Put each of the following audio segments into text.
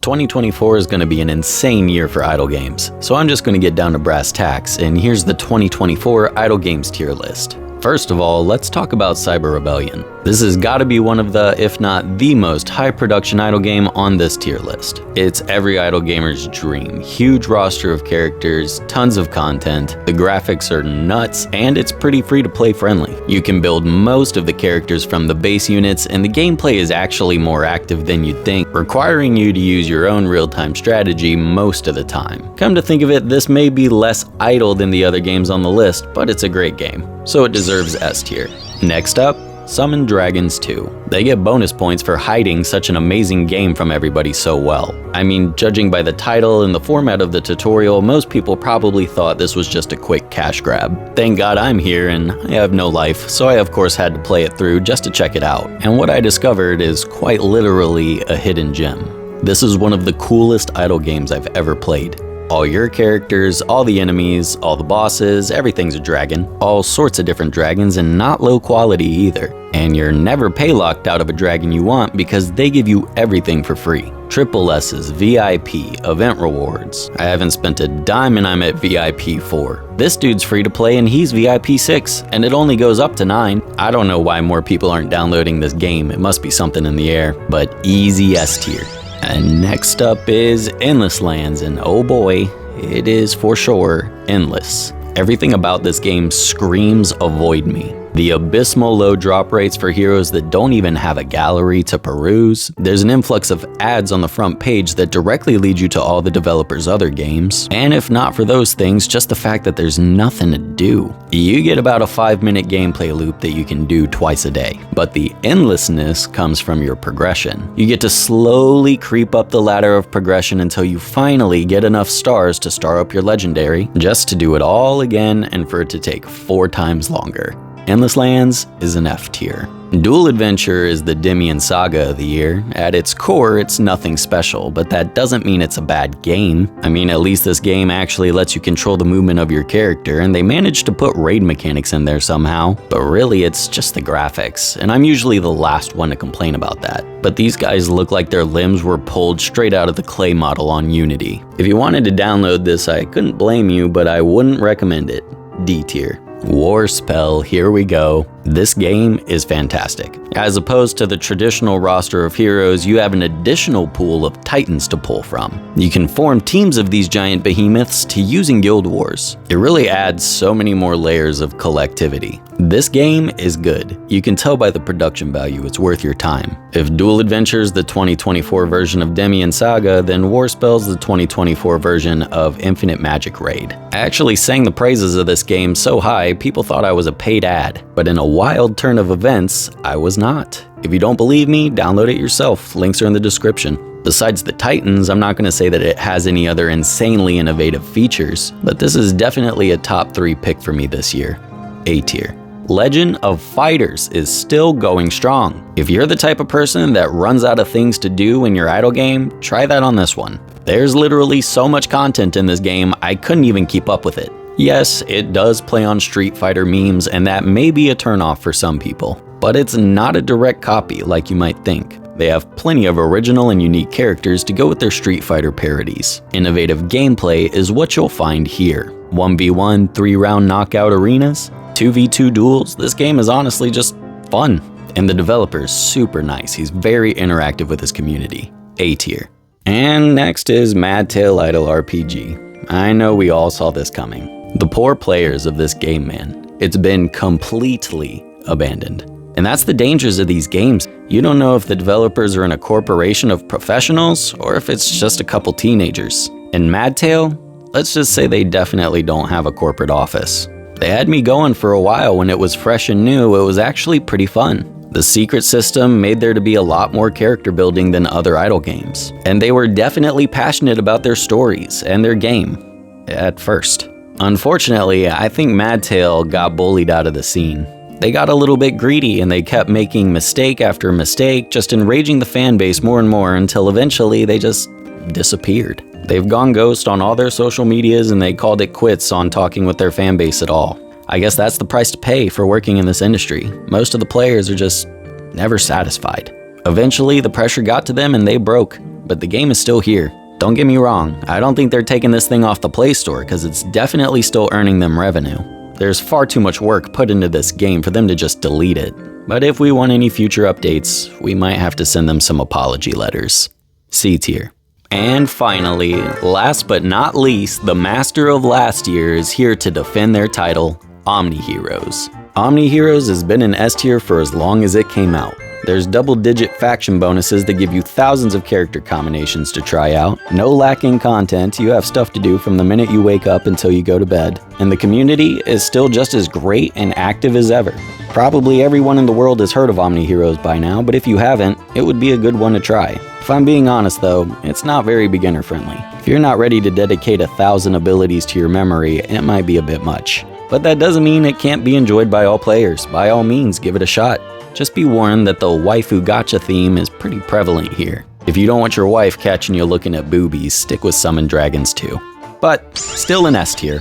2024 is going to be an insane year for idle games, so I'm just going to get down to brass tacks, and here's the 2024 idle games tier list. First of all, let's talk about Cyber Rebellion. This has got to be one of the, if not the most high production idle game on this tier list. It's every idle gamer's dream. Huge roster of characters, tons of content, the graphics are nuts, and it's pretty free to play friendly. You can build most of the characters from the base units, and the gameplay is actually more active than you'd think, requiring you to use your own real-time strategy most of the time. Come to think of it, this may be less idle than the other games on the list, but it's a great game, so it deserves S tier. Next up, Summon Dragons 2. They get bonus points for hiding such an amazing game from everybody so well. I mean, judging by the title and the format of the tutorial, most people probably thought this was just a quick cash grab. Thank God I'm here and I have no life, so I of course had to play it through just to check it out. And what I discovered is quite literally a hidden gem. This is one of the coolest idle games I've ever played. All your characters, all the enemies, all the bosses, everything's a dragon. All sorts of different dragons and not low quality either. And you're never pay locked out of a dragon you want because they give you everything for free. Triple S's, VIP, event rewards. I haven't spent a dime and I'm at VIP 4. This dude's free to play and he's VIP 6, and it only goes up to 9. I don't know why more people aren't downloading this game, it must be something in the air, but easy S tier. And next up is Endless Lands, and oh boy, it is for sure endless. Everything about this game screams avoid me. The abysmal low drop rates for heroes that don't even have a gallery to peruse. There's an influx of ads on the front page that directly lead you to all the developers' other games. And if not for those things, just the fact that there's nothing to do. You get about a 5-minute gameplay loop that you can do twice a day. But the endlessness comes from your progression. You get to slowly creep up the ladder of progression until you finally get enough stars to star up your legendary, just to do it all again and for it to take 4 times longer. Endless Lands is an F tier. Dual Adventure is the Demian saga of the year. At its core, it's nothing special, but that doesn't mean it's a bad game. I mean, at least this game actually lets you control the movement of your character, and they managed to put raid mechanics in there somehow. But really, it's just the graphics, and I'm usually the last one to complain about that. But these guys look like their limbs were pulled straight out of the clay model on Unity. If you wanted to download this, I couldn't blame you, but I wouldn't recommend it. D tier. War Spell, here we go. This game is fantastic. As opposed to the traditional roster of heroes, you have an additional pool of titans to pull from. You can form teams of these giant behemoths to use in guild wars. It really adds so many more layers of collectivity. This game is good. You can tell by the production value it's worth your time. If Dual Adventure's the 2024 version of Demian Saga, then War Spell's the 2024 version of Infinite Magic Raid. I actually sang the praises of this game so high, people thought I was a paid ad. But in a wild turn of events, I was not. If you don't believe me, download it yourself. Links are in the description. Besides the Titans, I'm not going to say that it has any other insanely innovative features, but this is definitely a top 3 pick for me this year. A tier. Legend of Fighters is still going strong. If you're the type of person that runs out of things to do in your idle game, try that on this one. There's literally so much content in this game, I couldn't even keep up with it. Yes, it does play on Street Fighter memes, and that may be a turnoff for some people, but it's not a direct copy like you might think. They have plenty of original and unique characters to go with their Street Fighter parodies. Innovative gameplay is what you'll find here. 1v1 3-round knockout arenas, 2v2 duels. This game is honestly just fun. And the developer is super nice. He's very interactive with his community. A tier. And next is Mad Tail Idle RPG. I know we all saw this coming. The poor players of this game, man. It's been completely abandoned. And that's the dangers of these games. You don't know if the developers are in a corporation of professionals or if it's just a couple teenagers. In Mad Tail, let's just say they definitely don't have a corporate office. They had me going for a while when it was fresh and new. It was actually pretty fun. The secret system made there to be a lot more character building than other idle games. And they were definitely passionate about their stories and their game. At first. Unfortunately, I think Mad Tail got bullied out of the scene. They got a little bit greedy and they kept making mistake after mistake, just enraging the fan base more and more until eventually they just disappeared. They've gone ghost on all their social medias and they called it quits on talking with their fan base at all. I guess that's the price to pay for working in this industry. Most of the players are just never satisfied. Eventually, the pressure got to them and they broke, but the game is still here. Don't get me wrong, I don't think they're taking this thing off the Play Store because it's definitely still earning them revenue. There's far too much work put into this game for them to just delete it. But if we want any future updates, we might have to send them some apology letters. C tier. And finally, last but not least, the master of last year is here to defend their title, Omni Heroes. Omni Heroes has been in S tier for as long as it came out. There's double-digit faction bonuses that give you thousands of character combinations to try out, no lacking content, you have stuff to do from the minute you wake up until you go to bed, and the community is still just as great and active as ever. Probably everyone in the world has heard of Omni Heroes by now, but if you haven't, it would be a good one to try. If I'm being honest though, it's not very beginner friendly. If you're not ready to dedicate 1,000 abilities to your memory, it might be a bit much. But that doesn't mean it can't be enjoyed by all players. By all means, give it a shot. Just be warned that the waifu gacha theme is pretty prevalent here. If you don't want your wife catching you looking at boobies, stick with Summon Dragons 2. But still an S tier.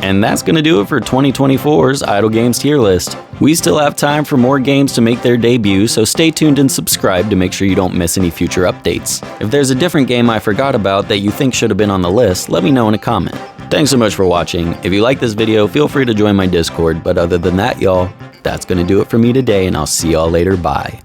And that's gonna do it for 2024's Idle Games tier list. We still have time for more games to make their debut, so stay tuned and subscribe to make sure you don't miss any future updates. If there's a different game I forgot about that you think should have been on the list, let me know in a comment. Thanks so much for watching. If you like this video, feel free to join my Discord, but other than that, y'all, that's gonna do it for me today, and I'll see y'all later. Bye.